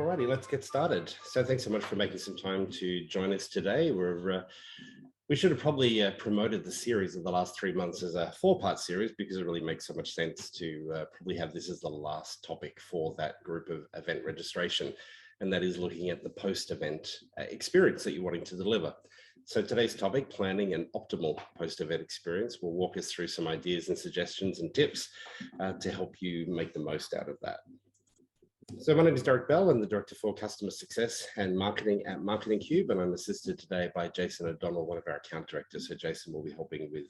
Alrighty, let's get started. So thanks so much for making some time to join us today. We should have probably promoted the series of the last 3 months as a 4-part series because it really makes so much sense to probably have this as the last topic for that group of event registration. And that is looking at the post-event experience that you're wanting to deliver. So today's topic, planning an optimal post-event experience, will walk us through some ideas and suggestions and tips to help you make the most out of that. So my name is Derek Bell. I'm the Director for Customer Success and Marketing at Marketing Cube, and I'm assisted today by Jason O'Donnell, one of our account directors. So Jason will be helping with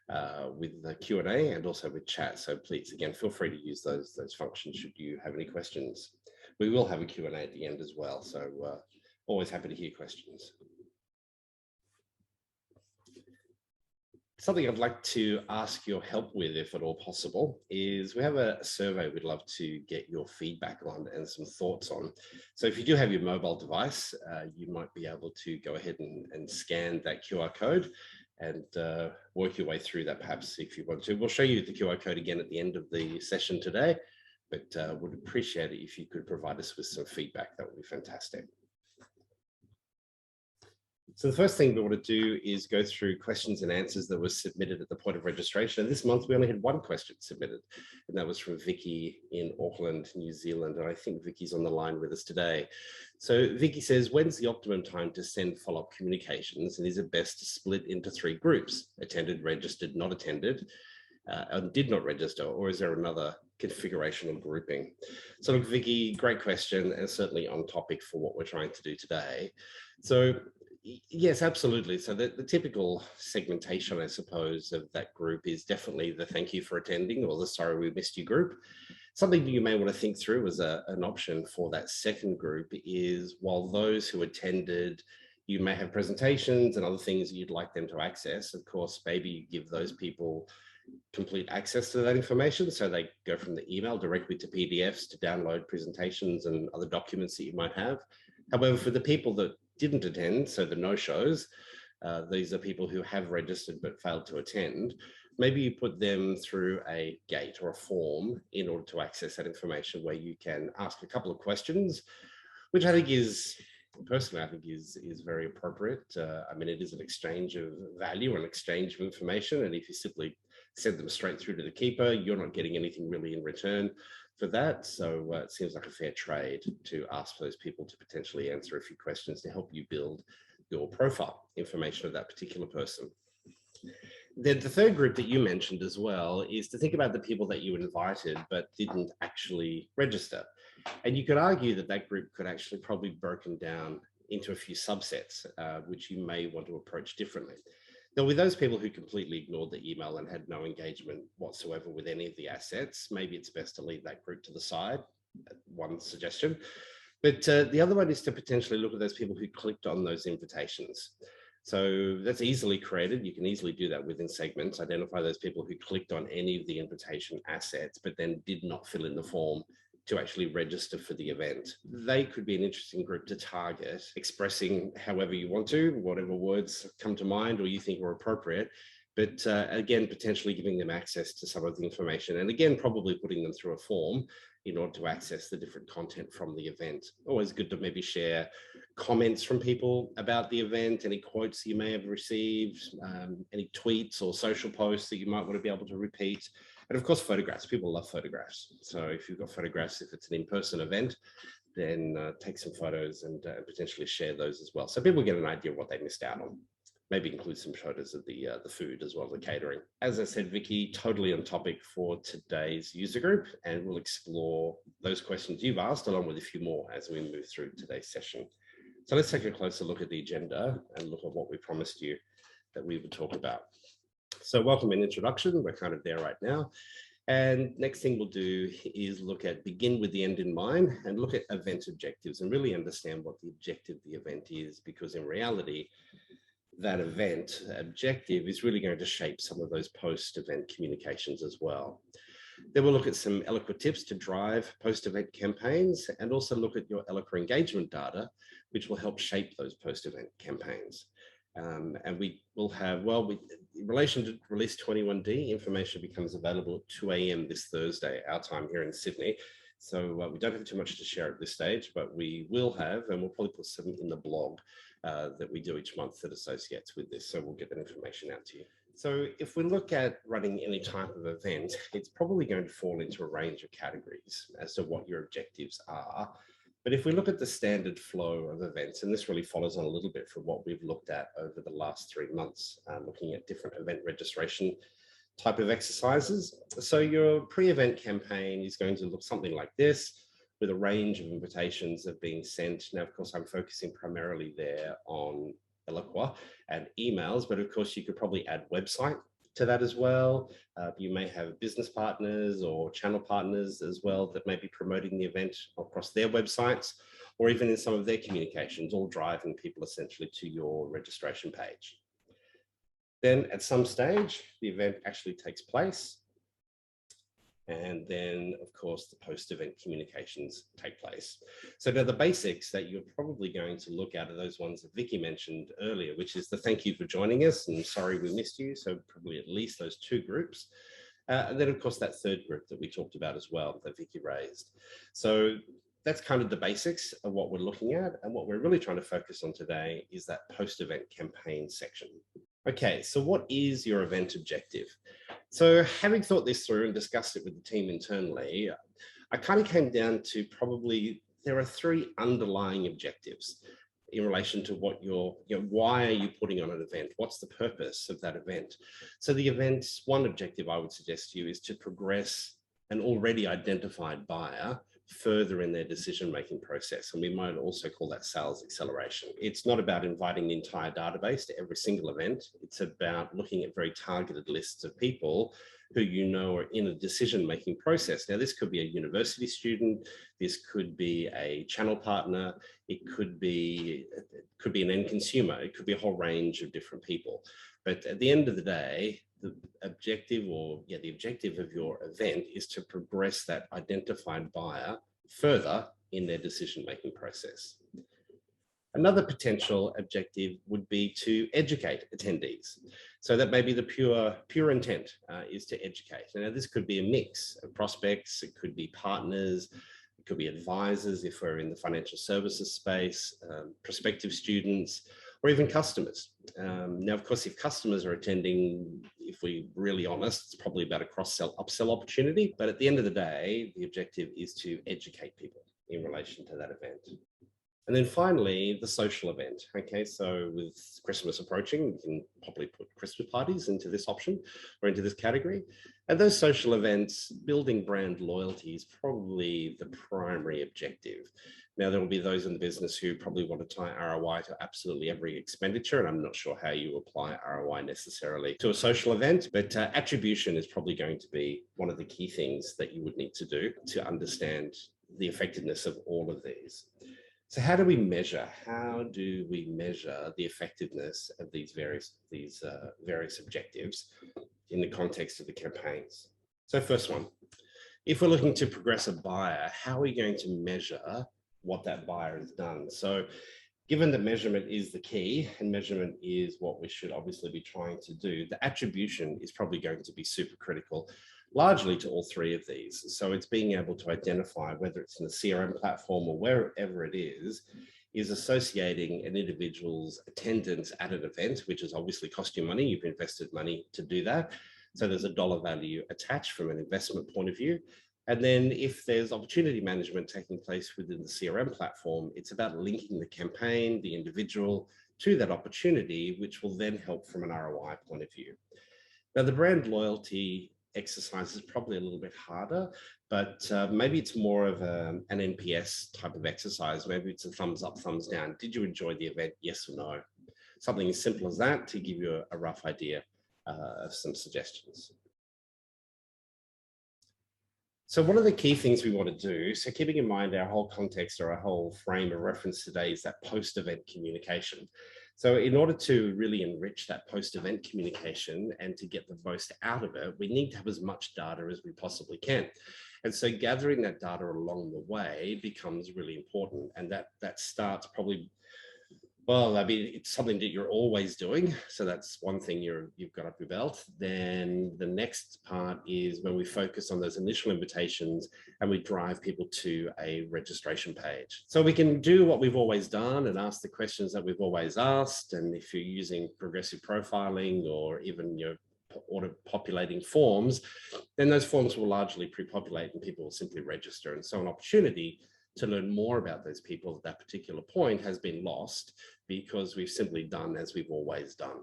the Q&A and also with chat. So please, again, feel free to use those functions should you have any questions. We will have a Q&A at the end as well, so always happy to hear questions. Something I'd like to ask your help with, if at all possible, is we have a survey we'd love to get your feedback on and some thoughts on. So if you do have your mobile device, you might be able to go ahead and scan that QR code and work your way through that, perhaps, if you want to. We'll show you the QR code again at the end of the session today, but would appreciate it if you could provide us with some feedback. That would be fantastic. So the first thing we want to do is go through questions and answers that were submitted at the point of registration. This month, we only had one question submitted, and that was from Vicky in Auckland, New Zealand. And I think Vicky's on the line with us today. So Vicky says, when's the optimum time to send follow-up communications? And is it best to split into 3 groups, attended, registered, not attended, and did not register, or is there another configuration or grouping? So look, Vicky, great question, and certainly on topic for what we're trying to do today. So yes, absolutely. So the typical segmentation, I suppose, of that group is definitely the thank you for attending or the sorry we missed you group. Something that you may want to think through as an option for that second group is, while those who attended, you may have presentations and other things you'd like them to access. Of course, maybe you give those people complete access to that information, so they go from the email directly to PDFs to download presentations and other documents that you might have. However, for the people that didn't attend, so the no-shows, these are people who have registered but failed to attend, maybe you put them through a gate or a form in order to access that information, where you can ask a couple of questions, which I think is, personally, I think is very appropriate. I mean, it is an exchange of value, an exchange of information, and if you simply send them straight through to the keeper, you're not getting anything really in return for that. So it seems like a fair trade to ask those people to potentially answer a few questions to help you build your profile information of that particular person. Then the third group that you mentioned as well is to think about the people that you invited but didn't actually register. And you could argue that that group could actually probably be broken down into a few subsets, which you may want to approach differently. Now, with those people who completely ignored the email and had no engagement whatsoever with any of the assets, maybe it's best to leave that group to the side, one suggestion. But the other one is to potentially look at those people who clicked on those invitations. So that's easily created. You can easily do that within segments, identify those people who clicked on any of the invitation assets, but then did not fill in the form to actually register for the event. They could be an interesting group to target, expressing however you want to, whatever words come to mind or you think are appropriate, but again, potentially giving them access to some of the information, and again, probably putting them through a form in order to access the different content from the event. Always good to maybe share comments from people about the event, any quotes you may have received, any tweets or social posts that you might want to be able to repeat. And of course, photographs. People love photographs. So if you've got photographs, if it's an in-person event, then take some photos and potentially share those as well, so people get an idea of what they missed out on. Maybe include some photos of the food as well as the catering. As I said, Vicky, totally on topic for today's user group, and we'll explore those questions you've asked along with a few more as we move through today's session. So let's take a closer look at the agenda and look at what we promised you that we would talk about. So welcome and introduction, we're kind of there right now. And next thing we'll do is begin with the end in mind and look at event objectives and really understand what the objective of the event is, because in reality, that event objective is really going to shape some of those post-event communications as well. Then we'll look at some Eloqua tips to drive post-event campaigns, and also look at your Eloqua engagement data, which will help shape those post-event campaigns. And we will have, in relation to release 21D, information becomes available at 2 a.m. this Thursday, our time here in Sydney. So we don't have too much to share at this stage, but we will have, and we'll probably put some in the blog that we do each month that associates with this. So we'll get that information out to you. So if we look at running any type of event, it's probably going to fall into a range of categories as to what your objectives are. But if we look at the standard flow of events, and this really follows on a little bit from what we've looked at over the last 3 months, looking at different event registration type of exercises. So your pre-event campaign is going to look something like this, with a range of invitations that are being sent. Now, of course, I'm focusing primarily there on Eloqua and emails, but of course you could probably add website to that as well. You may have business partners or channel partners as well that may be promoting the event across their websites, or even in some of their communications, all driving people essentially to your registration page. Then at some stage, the event actually takes place. And then, of course, the post-event communications take place. So now the basics that you're probably going to look at are those ones that Vicky mentioned earlier, which is the thank you for joining us and sorry we missed you. So probably at least those 2 groups. And then, of course, that 3rd group that we talked about as well, that Vicky raised. So that's kind of the basics of what we're looking at. And what we're really trying to focus on today is that post-event campaign section. Okay, so what is your event objective? So having thought this through and discussed it with the team internally, I kind of came down to probably there are 3 underlying objectives in relation to what why are you putting on an event? What's the purpose of that event? So the event's one objective I would suggest to you is to progress an already identified buyer further in their decision-making process. And we might also call that sales acceleration. It's not about inviting the entire database to every single event. It's about looking at very targeted lists of people who you know are in a decision-making process. Now, this could be a university student, this could be a channel partner, it could be an end consumer, it could be a whole range of different people. But at the end of the day, the objective of your event is to progress that identified buyer further in their decision-making process. Another potential objective would be to educate attendees. So that may be the pure intent is to educate. Now, this could be a mix of prospects, it could be partners, it could be advisors if we're in the financial services space, prospective students, or even customers. Now, of course, if customers are attending, if we're really honest, it's probably about a cross-sell, upsell opportunity. But at the end of the day, the objective is to educate people in relation to that event. And then finally, the social event. Okay, so with Christmas approaching, we can probably put Christmas parties into this option or into this category. And those social events, building brand loyalty is probably the primary objective. Now, there will be those in the business who probably want to tie ROI to absolutely every expenditure, and I'm not sure how you apply ROI necessarily to a social event, but attribution is probably going to be one of the key things that you would need to do to understand the effectiveness of all of these. So how do we measure? How do we measure the effectiveness of these various objectives in the context of the campaigns? So first one, if we're looking to progress a buyer, how are we going to measure what that buyer has done? So given that measurement is the key and measurement is what we should obviously be trying to do, the attribution is probably going to be super critical, largely to all 3 of these. So it's being able to identify whether it's in the CRM platform or wherever it is associating an individual's attendance at an event, which has obviously cost you money. You've invested money to do that. So there's a dollar value attached from an investment point of view. And then if there's opportunity management taking place within the CRM platform, it's about linking the campaign, the individual to that opportunity, which will then help from an ROI point of view. Now, the brand loyalty exercise is probably a little bit harder, but maybe it's more of an NPS type of exercise. Maybe it's a thumbs up, thumbs down. Did you enjoy the event? Yes or no? Something as simple as that to give you a rough idea of some suggestions. So one of the key things we want to do, so keeping in mind our whole context or our whole frame of reference today is that post-event communication. So in order to really enrich that post-event communication and to get the most out of it, we need to have as much data as we possibly can. And so gathering that data along the way becomes really important. And that starts probably Well, I mean, it's something that you're always doing. So that's one thing you've got up your belt. Then the next part is when we focus on those initial invitations and we drive people to a registration page. So we can do what we've always done and ask the questions that we've always asked. And if you're using progressive profiling or even auto-populating forms, then those forms will largely pre-populate and people will simply register. And so an opportunity to learn more about those people at that particular point has been lost because we've simply done as we've always done.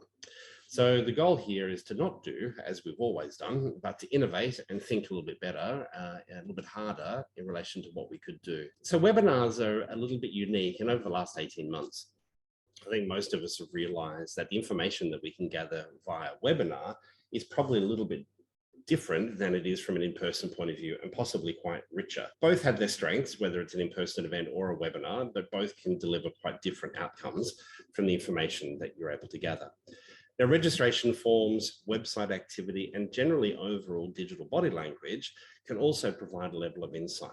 So the goal here is to not do as we've always done, but to innovate and think a little bit better, a little bit harder in relation to what we could do. So webinars are a little bit unique, and over the last 18 months, I think most of us have realized that the information that we can gather via webinar is probably a little bit different than it is from an in-person point of view, and possibly quite richer. Both have their strengths, whether it's an in-person event or a webinar, but both can deliver quite different outcomes from the information that you're able to gather. Now, registration forms, website activity, and generally overall digital body language can also provide a level of insight.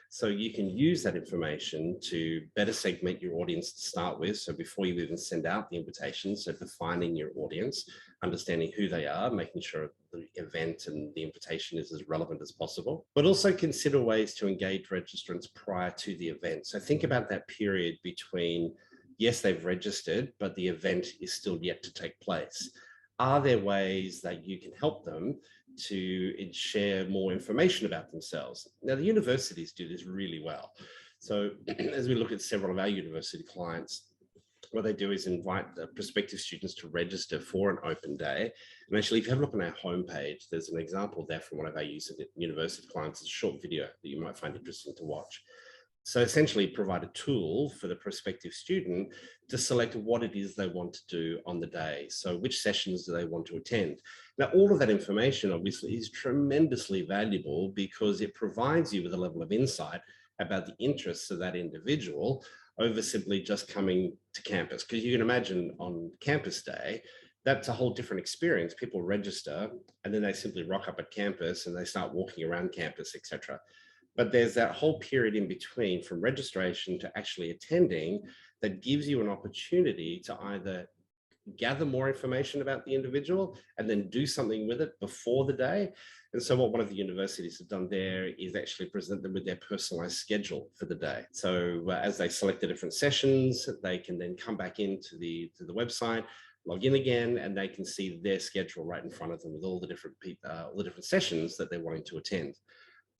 So you can use that information to better segment your audience to start with. So before you even send out the invitation, so defining your audience, understanding who they are, making sure the event and the invitation is as relevant as possible, but also consider ways to engage registrants prior to the event. So think about that period between, yes, they've registered, but the event is still yet to take place. Are there ways that you can help them to share more information about themselves? Now, the universities do this really well. So as we look at several of our university clients, what they do is invite the prospective students to register for an open day. And actually, if you have a look on our homepage, there's an example there from one of our university clients. It's a short video that you might find interesting to watch. So essentially provide a tool for the prospective student to select what it is they want to do on the day. So which sessions do they want to attend? Now, all of that information obviously is tremendously valuable because it provides you with a level of insight about the interests of that individual over simply just coming to campus. Because you can imagine on campus day, that's a whole different experience. People register and then they simply rock up at campus and they start walking around campus, etc. But there's that whole period in between from registration to actually attending that gives you an opportunity to either gather more information about the individual and then do something with it before the day. And so what one of the universities have done there is actually present them with their personalized schedule for the day. So as they select the different sessions, they can then come back into the website, log in again, and they can see their schedule right in front of them with all the different sessions that they're wanting to attend.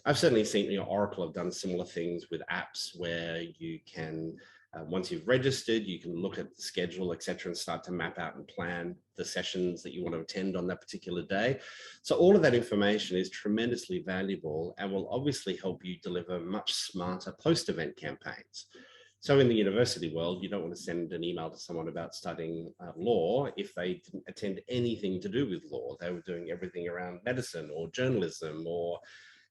I've certainly seen, Oracle have done similar things with apps where you can, once you've registered, you can look at the schedule, etc., and start to map out and plan the sessions that you want to attend on that particular day. So all of that information is tremendously valuable and will obviously help you deliver much smarter post-event campaigns. So in the university world, you don't want to send an email to someone about studying law if they didn't attend anything to do with law. They were doing everything around medicine or journalism or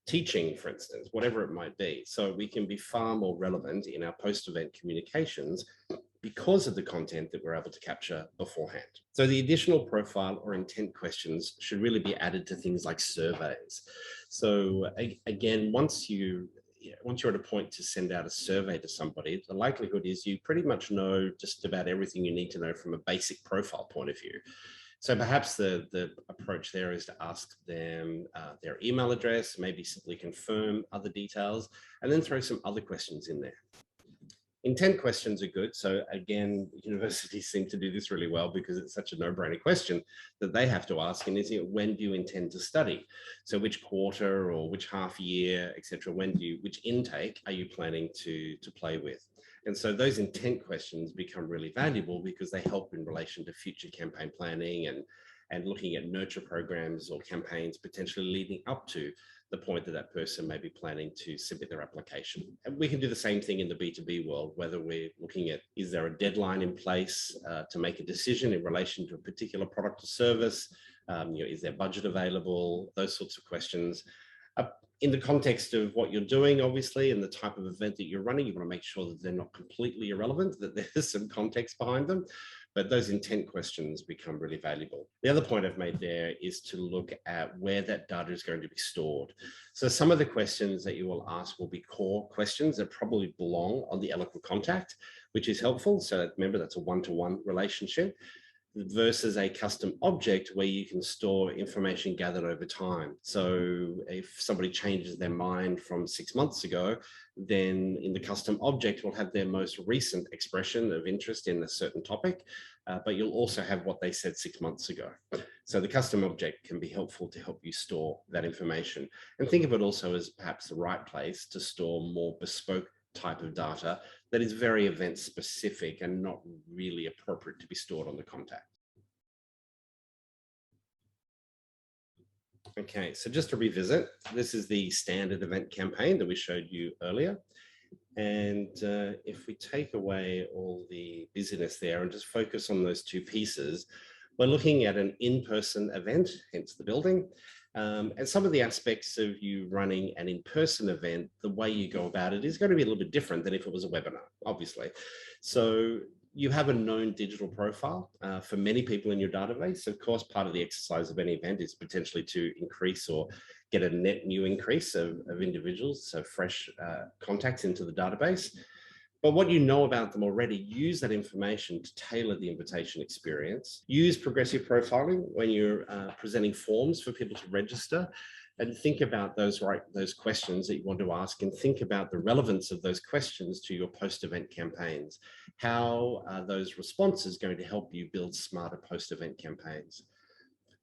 teaching, for instance, whatever it might be. So we can be far more relevant in our post-event communications because of the content that we're able to capture beforehand. So the additional profile or intent questions should really be added to things like surveys. So again, once you're at a point to send out a survey to somebody, the likelihood is you pretty much know just about everything you need to know from a basic profile point of view. So perhaps the approach there is to ask them their email address, maybe simply confirm other details, and then throw some other questions in there. Intent questions are good. So again, universities seem to do this really well because it's such a no-brainer question that they have to ask. And is it, when do you intend to study? So which quarter or which half year, etc. Which intake are you planning to play with? And so those intent questions become really valuable because they help in relation to future campaign planning and looking at nurture programs or campaigns potentially leading up to the point that that person may be planning to submit their application. And we can do the same thing in the B2B world, whether we're looking at, is there a deadline in place to make a decision in relation to a particular product or service? Is there budget available? Those sorts of questions. In the context of what you're doing, obviously, and the type of event that you're running, you want to make sure that they're not completely irrelevant, that there's some context behind them. But those intent questions become really valuable. The other point I've made there is to look at where that data is going to be stored. So some of the questions that you will ask will be core questions that probably belong on the Eloqua contact, which is helpful. So remember, that's a one-to-one relationship versus a custom object where you can store information gathered over time. So if somebody changes their mind from 6 months ago, then in the custom object will have their most recent expression of interest in a certain topic, but you'll also have what they said 6 months ago. So the custom object can be helpful to help you store that information. And think of it also as perhaps the right place to store more bespoke type of data that is very event specific and not really appropriate to be stored on the contact. Okay, so just to revisit, this is the standard event campaign that we showed you earlier. And if we take away all the busyness there and just focus on those two pieces, we're looking at an in-person event, hence the building. And some of the aspects of you running an in-person event, the way you go about it is going to be a little bit different than if it was a webinar, obviously. So you have a known digital profile for many people in your database. Of course, part of the exercise of any event is potentially to increase or get a net new increase of individuals, so fresh contacts into the database. But what you know about them already, use that information to tailor the invitation experience. Use progressive profiling when you're presenting forms for people to register, and think about those questions that you want to ask, and think about the relevance of those questions to your post-event campaigns. How are those responses going to help you build smarter post-event campaigns?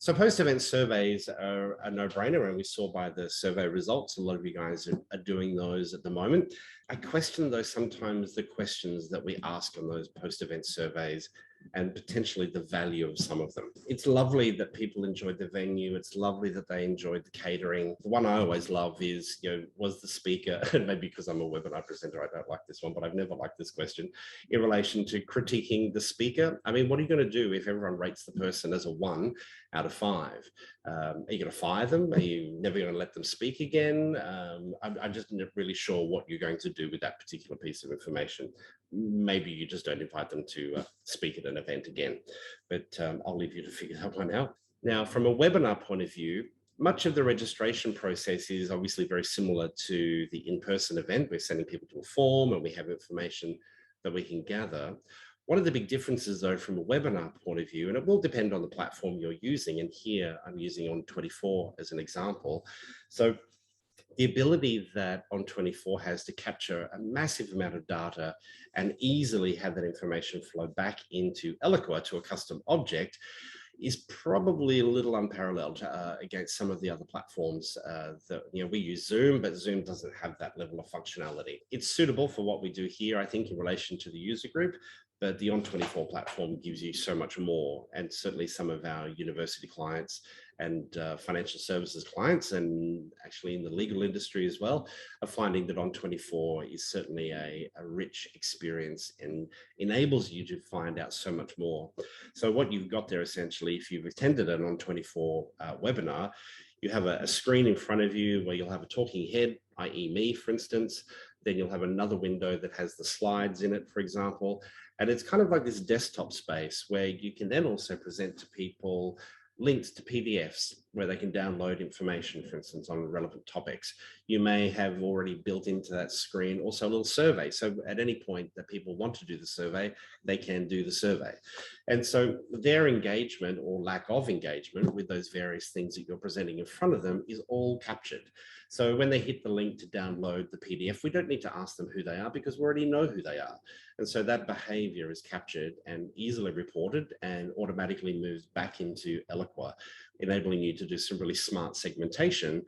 So post-event surveys are a no-brainer, and we saw by the survey results, a lot of you guys are doing those at the moment. I question, though, sometimes the questions that we ask on those post-event surveys and potentially the value of some of them. It's lovely that people enjoyed the venue. It's lovely that they enjoyed the catering. The one I always love is, was the speaker, and maybe because I'm a webinar presenter, I don't like this one, but I've never liked this question, in relation to critiquing the speaker. I mean, what are you going to do if everyone rates the person as a 1 out of 5? Are you going to fire them? Are you never going to let them speak again? I'm just not really sure what you're going to do with that particular piece of information. Maybe you just don't invite them to speak at an event again, but I'll leave you to figure that one out. Now, from a webinar point of view, much of the registration process is obviously very similar to the in-person event. We're sending people to a form and we have information that we can gather. One of the big differences, though, from a webinar point of view, and it will depend on the platform you're using, and here I'm using On24 as an example. So the ability that On24 has to capture a massive amount of data and easily have that information flow back into Eloqua to a custom object is probably a little unparalleled against some of the other platforms that, we use Zoom, but Zoom doesn't have that level of functionality. It's suitable for what we do here, I think, in relation to the user group, but the On24 platform gives you so much more. And certainly some of our university clients and financial services clients, and actually in the legal industry as well, are finding that On24 is certainly a rich experience and enables you to find out so much more. So what you've got there, essentially, if you've attended an On24 webinar, you have a screen in front of you where you'll have a talking head, i.e. me, for instance. Then you'll have another window that has the slides in it, for example. And it's kind of like this desktop space where you can then also present to people links to PDFs where they can download information, for instance, on relevant topics. You may have already built into that screen also a little survey. So at any point that people want to do the survey, they can do the survey. And so their engagement or lack of engagement with those various things that you're presenting in front of them is all captured. So when they hit the link to download the PDF, we don't need to ask them who they are because we already know who they are. And so that behavior is captured and easily reported and automatically moves back into Eloqua, enabling you to do some really smart segmentation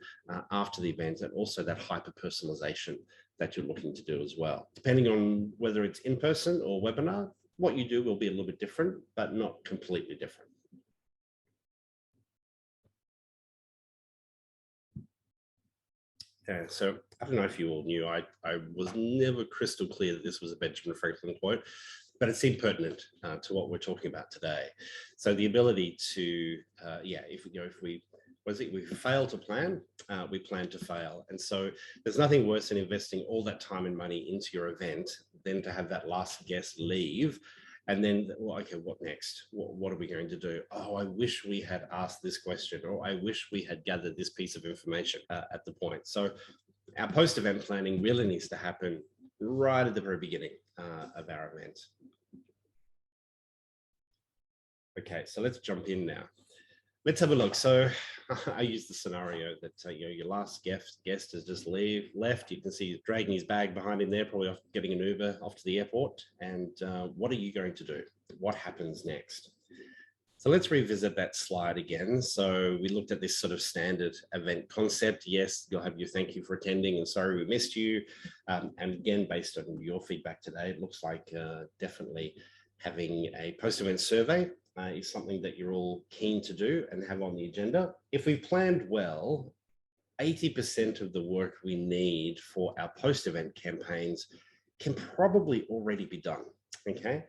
after the event, and also that hyper-personalization that you're looking to do as well. Depending on whether it's in person or webinar, what you do will be a little bit different, but not completely different. Yeah, so I don't know if you all knew, I was never crystal clear that this was a Benjamin Franklin quote, but it seemed pertinent to what we're talking about today. So the ability to, if we fail to plan, we plan to fail. And so there's nothing worse than investing all that time and money into your event than to have that last guest leave. And then, well, okay, what next? What are we going to do? Oh, I wish we had asked this question, or I wish we had gathered this piece of information at the point. So our post-event planning really needs to happen right at the very beginning. of our event. Okay, so let's jump in now. Let's have a look. So I use the scenario that your last guest has just left. You can see he's dragging his bag behind him there, probably off getting an Uber off to the airport. And what are you going to do? What happens next? So let's revisit that slide again. So we looked at this sort of standard event concept. Yes, you'll have your thank you for attending and sorry we missed you. And again, based on your feedback today, it looks like definitely having a post-event survey is something that you're all keen to do and have on the agenda. If we've planned well, 80% of the work we need for our post-event campaigns can probably already be done, okay?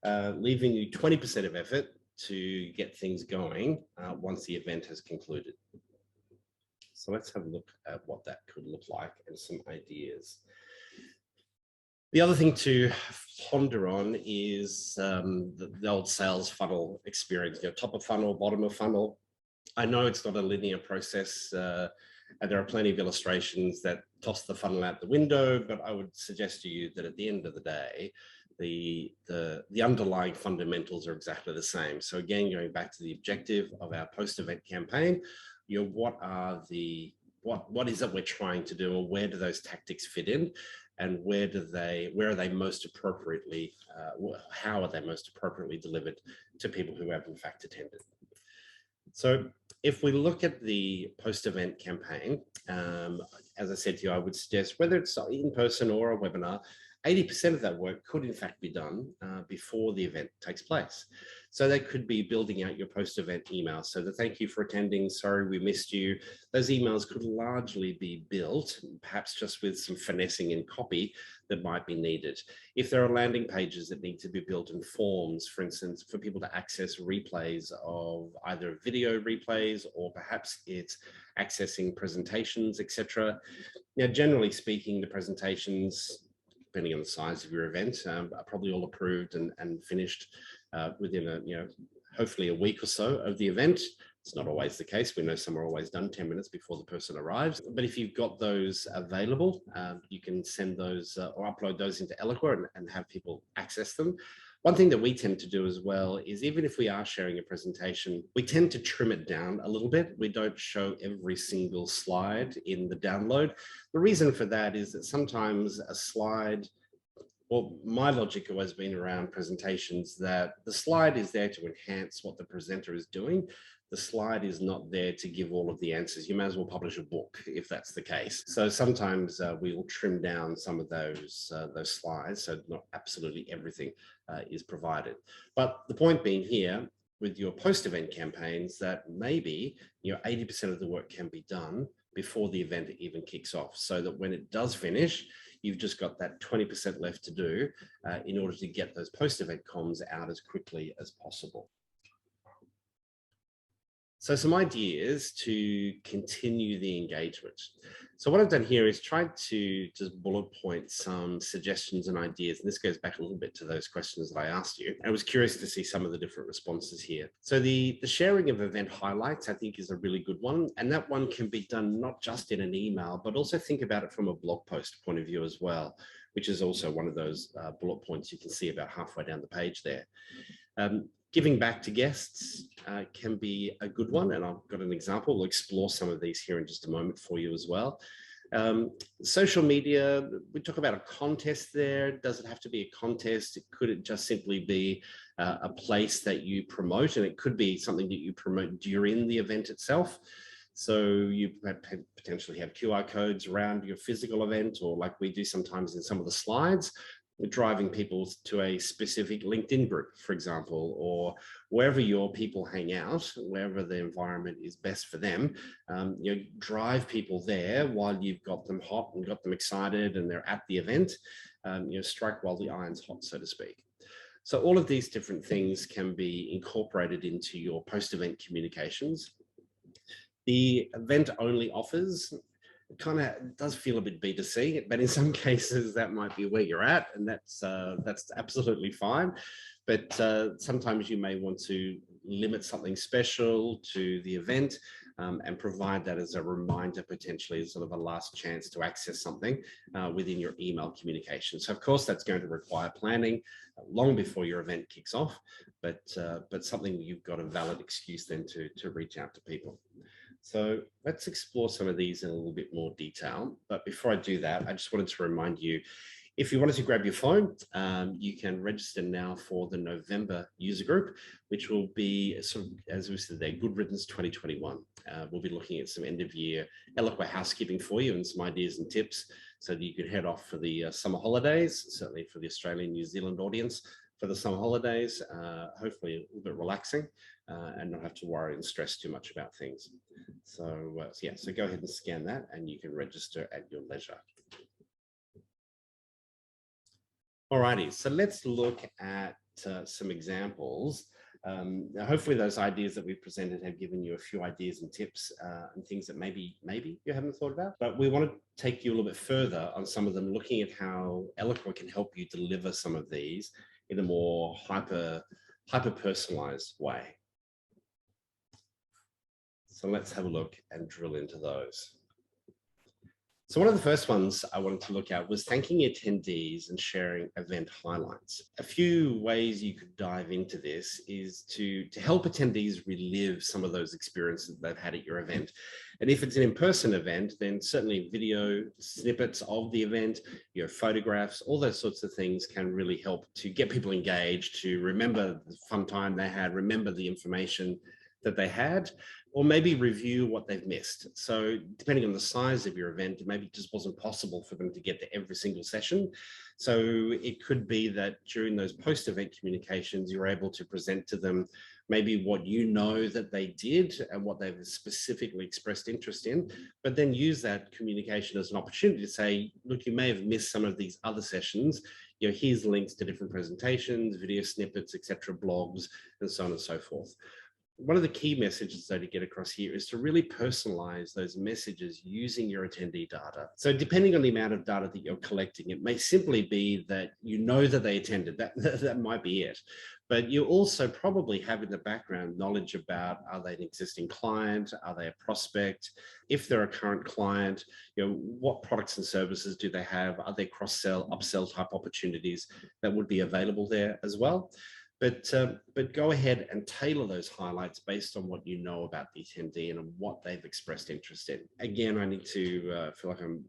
Leaving you 20% of effort to get things going once the event has concluded. So let's have a look at what that could look like and some ideas. The other thing to ponder on is the old sales funnel experience, top of funnel, bottom of funnel. I know it's not a linear process, and there are plenty of illustrations that toss the funnel out the window, but I would suggest to you that at the end of the day, the underlying fundamentals are exactly the same. So again, going back to the objective of our post-event campaign, what is it we're trying to do, or where do those tactics fit in, and where are they most appropriately, how are they most appropriately delivered to people who have in fact attended? So if we look at the post-event campaign, as I said to you, I would suggest whether it's in person or a webinar, 80% of that work could in fact be done before the event takes place. So that could be building out your post-event emails. So the thank you for attending, sorry we missed you. Those emails could largely be built, perhaps just with some finessing in copy that might be needed. If there are landing pages that need to be built in forms, for instance, for people to access replays of either video replays or perhaps it's accessing presentations, etc. Now, generally speaking, the presentations, depending on the size of your event, are probably all approved and finished within hopefully a week or so of the event. It's not always the case. We know some are always done 10 minutes before the person arrives. But if you've got those available, you can send those or upload those into Eloqua and have people access them. One thing that we tend to do as well is, even if we are sharing a presentation, we tend to trim it down a little bit. We don't show every single slide in the download. The reason for that is that sometimes a slide, well, my logic has always been around presentations that the slide is there to enhance what the presenter is doing. The slide is not there to give all of the answers. You may as well publish a book if that's the case. So sometimes we will trim down some of those slides, so not absolutely everything is provided. But the point being here, with your post-event campaigns, that maybe 80% of the work can be done before the event even kicks off, so that when it does finish, you've just got that 20% left to do in order to get those post-event comms out as quickly as possible. So some ideas to continue the engagement. So what I've done here is tried to just bullet point some suggestions and ideas. And this goes back a little bit to those questions that I asked you. I was curious to see some of the different responses here. So the sharing of event highlights, I think, is a really good one. And that one can be done not just in an email, but also think about it from a blog post point of view as well, which is also one of those bullet points you can see about halfway down the page there. Giving back to guests can be a good one, and I've got an example. We'll explore some of these here in just a moment for you as well. Social media, we talk about a contest there. Does it have to be a contest? Could it just simply be a place that you promote? And it could be something that you promote during the event itself. So you potentially have QR codes around your physical event, or like we do sometimes in some of the slides, driving people to a specific LinkedIn group, for example, or wherever your people hang out, wherever the environment is best for them. Drive people there while you've got them hot and got them excited and they're at the event. Strike while the iron's hot, so to speak. So all of these different things can be incorporated into your post-event communications. The event-only offers kind of does feel a bit B2C, but in some cases that might be where you're at, and that's absolutely fine. But sometimes you may want to limit something special to the event. and provide that as a reminder, potentially sort of a last chance to access something within your email communication. So of course, that's going to require planning long before your event kicks off, but something you've got a valid excuse then to reach out to people. So let's explore some of these in a little bit more detail. But before I do that, I just wanted to remind you, if you wanted to grab your phone, you can register now for the November user group, which will be, sort of, as we said there, Good Riddance 2021. We'll be looking at some end of year Eloqua housekeeping for you and some ideas and tips so that you can head off for the summer holidays, certainly for the Australian, New Zealand audience for the summer holidays, hopefully a little bit relaxing and not have to worry and stress too much about things. So yeah, so go ahead and scan that and you can register at your leisure. Alrighty, so let's look at some examples. Hopefully those ideas that we've presented have given you a few ideas and tips and things that maybe you haven't thought about, but we want to take you a little bit further on some of them, looking at how Eloqua can help you deliver some of these in a more hyper-personalized way. So let's have a look and drill into those. So one of the first ones I wanted to look at was thanking attendees and sharing event highlights. A few ways you could dive into this is to help attendees relive some of those experiences they've had at your event. And if it's an in-person event, then certainly video snippets of the event, your photographs, all those sorts of things can really help to get people engaged, to remember the fun time they had, remember the information that they had, or maybe review what they've missed. So depending on the size of your event, maybe it just wasn't possible for them to get to every single session. So it could be that during those post-event communications, you're able to present to them maybe what you know that they did and what they've specifically expressed interest in, but then use that communication as an opportunity to say, look, you may have missed some of these other sessions. You know, here's links to different presentations, video snippets, etc., blogs, and so on and so forth. One of the key messages though to get across here is to really personalize those messages using your attendee data. So depending on the amount of data that you're collecting, it may simply be that you know that they attended, that might be it. But you also probably have in the background knowledge about, are they an existing client? Are they a prospect? If they're a current client, you know, what products and services do they have? Are there cross-sell, upsell type opportunities that would be available there as well? But go ahead and tailor those highlights based on what you know about the attendee and what they've expressed interest in. Again, I need to feel like I'm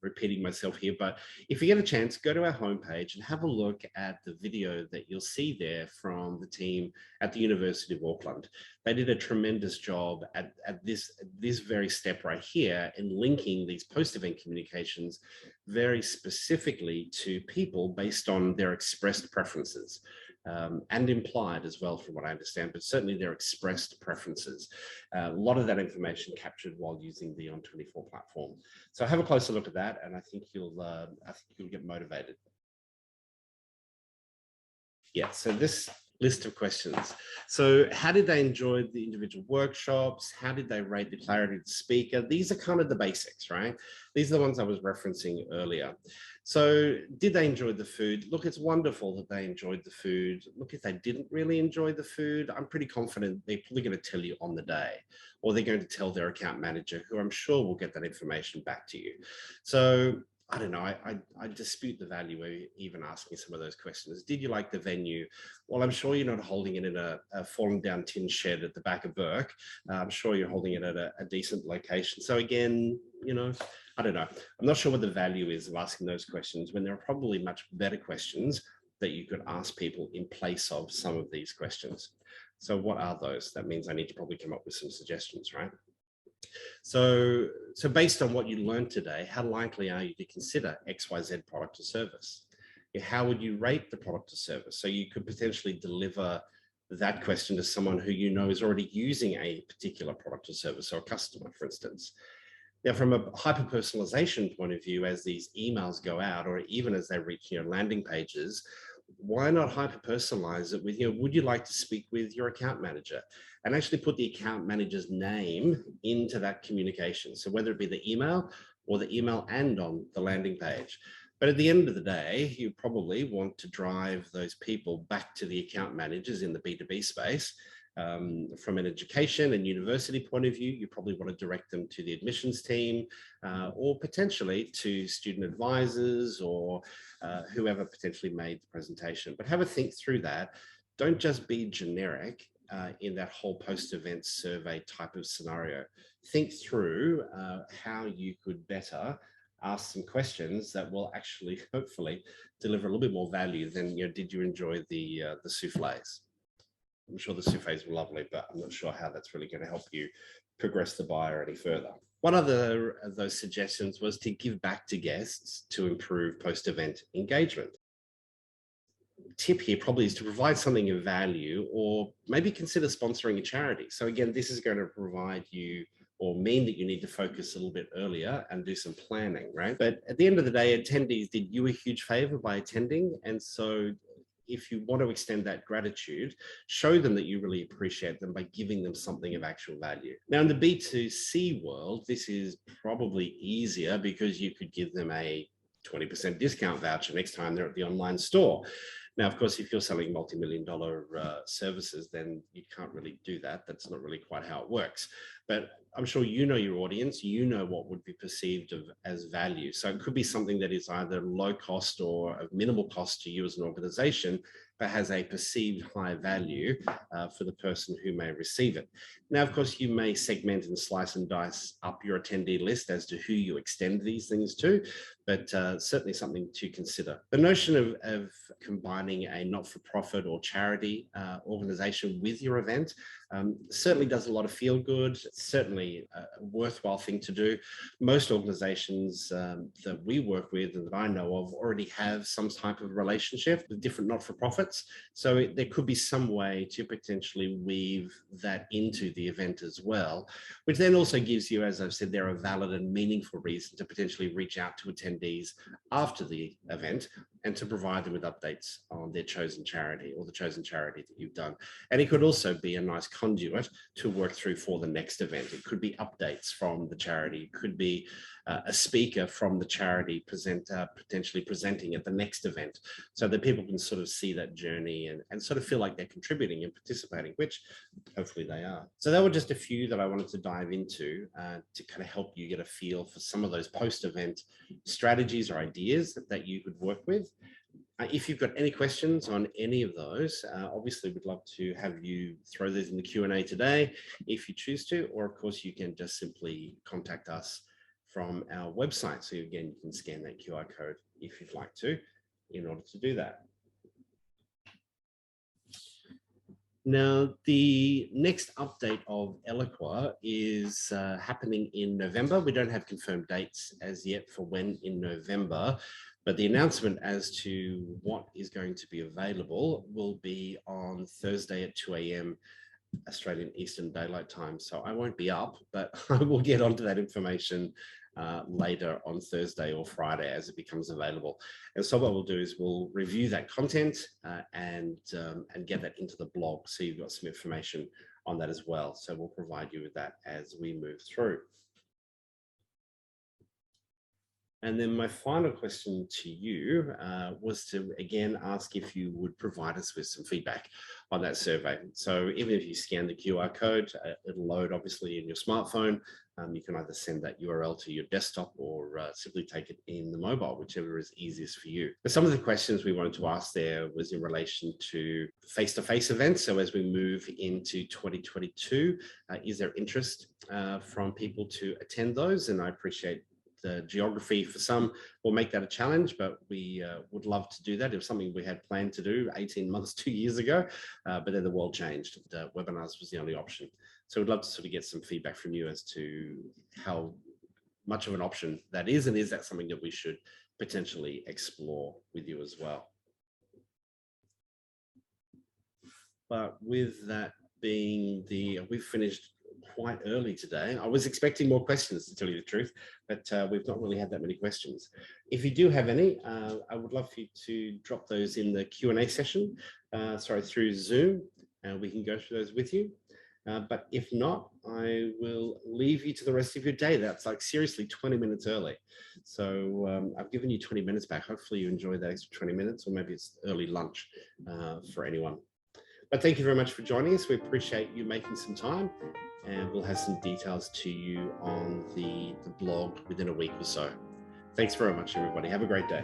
repeating myself here, but if you get a chance, go to our homepage and have a look at the video that you'll see there from the team at the University of Auckland. They did a tremendous job at this very step right here in linking these post-event communications very specifically to people based on their expressed preferences. And implied as well, from what I understand, but certainly their expressed preferences. A lot of that information captured while using the On24 platform. So have a closer look at that, and I think you'll get motivated. Yeah, so this list of questions. So how did they enjoy the individual workshops? How did they rate the clarity of the speaker? These are kind of the basics, right? These are the ones I was referencing earlier. So did they enjoy the food? Look, it's wonderful that they enjoyed the food. Look, if they didn't really enjoy the food, I'm pretty confident they're probably going to tell you on the day, or they're going to tell their account manager, who I'm sure will get that information back to you. So I don't know, I dispute the value of even asking some of those questions. Did you like the venue? Well, I'm sure you're not holding it in a fallen down tin shed at the back of Burke. I'm sure you're holding it at a decent location. So again, you know, I don't know. I'm not sure what the value is of asking those questions when there are probably much better questions that you could ask people in place of some of these questions. So what are those? That means I need to probably come up with some suggestions, right? So based on what you learned today, how likely are you to consider XYZ product or service? How would you rate the product or service? So you could potentially deliver that question to someone who you know is already using a particular product or service, or a customer, for instance. Now, from a hyper-personalization point of view, as these emails go out, or even as they reach your landing pages, why not hyper-personalize it with, would you like to speak with your account manager? And actually put the account manager's name into that communication. So whether it be the email or the email and on the landing page. But at the end of the day, you probably want to drive those people back to the account managers in the B2B space From an education and university point of view, you probably want to direct them to the admissions team or potentially to student advisors or whoever potentially made the presentation. But have a think through that. Don't just be generic in that whole post-event survey type of scenario. Think through how you could better ask some questions that will actually, hopefully, deliver a little bit more value than, did you enjoy the souffles? I'm sure the souffles were lovely, but I'm not sure how that's really going to help you progress the buyer any further. One other of those suggestions was to give back to guests to improve post-event engagement. Tip here probably is to provide something of value, or maybe consider sponsoring a charity. So again, this is going to provide you or mean that you need to focus a little bit earlier and do some planning, right? But at the end of the day, attendees did you a huge favor by attending. And so if you want to extend that gratitude, show them that you really appreciate them by giving them something of actual value. Now, in the B2C world, this is probably easier because you could give them a 20% discount voucher next time they're at the online store. Now, of course, if you're selling multi-million-dollar services, then you can't really do that. That's not really quite how it works. But I'm sure you know your audience, you know what would be perceived as value. So it could be something that is either low cost or of minimal cost to you as an organization, but has a perceived high value for the person who may receive it. Now, of course, you may segment and slice and dice up your attendee list as to who you extend these things to, but certainly something to consider. The notion of combining a not-for-profit or charity organization with your event certainly does a lot of feel good. It's certainly a worthwhile thing to do. Most organizations that we work with and that I know of already have some type of relationship with different not-for-profits. So there could be some way to potentially weave that into the event as well, which then also gives you, as I've said, there a valid and meaningful reason to potentially reach out to attendees after the event and to provide them with updates on their chosen charity or the chosen charity that you've done. And it could also be a nice conduit to work through for the next event. It could be updates from the charity. It could be a speaker from the charity potentially presenting at the next event, so that people can sort of see that journey and sort of feel like they're contributing and participating, which hopefully they are. So that were just a few that I wanted to dive into to kind of help you get a feel for some of those post-event strategies or ideas that you could work with. If you've got any questions on any of those, obviously we'd love to have you throw those in the Q&A today if you choose to, or of course you can just simply contact us from our website. So again, you can scan that QR code if you'd like to in order to do that. Now, the next update of Eloqua is happening in November. We don't have confirmed dates as yet for when in November, but the announcement as to what is going to be available will be on Thursday at 2 a.m. Australian Eastern Daylight Time. So I won't be up, but I will get onto that information later on Thursday or Friday as it becomes available. And so what we'll do is we'll review that content and get that into the blog, so you've got some information on that as well. So we'll provide you with that as we move through. And then my final question to you was to, again, ask if you would provide us with some feedback on that survey. So even if you scan the QR code, it'll load obviously in your smartphone. You can either send that URL to your desktop or simply take it in the mobile, whichever is easiest for you. But some of the questions we wanted to ask there was in relation to face-to-face events. So as we move into 2022, is there interest from people to attend those? And I appreciate the geography for some will make that a challenge, but we would love to do that. It was something we had planned to do 18 months, 2 years ago, but then the world changed. Webinars was the only option. So we'd love to sort of get some feedback from you as to how much of an option that is, and is that something that we should potentially explore with you as well. But with that being we've finished quite early today. I was expecting more questions, to tell you the truth, but we've not really had that many questions. If you do have any, I would love for you to drop those in the Q&A session, through Zoom, and we can go through those with you. But if not, I will leave you to the rest of your day. That's like seriously 20 minutes early. So I've given you 20 minutes back. Hopefully you enjoy that extra 20 minutes, or maybe it's early lunch for anyone. But thank you very much for joining us. We appreciate you making some time, and we'll have some details to you on the blog within a week or so. Thanks very much, everybody. Have a great day.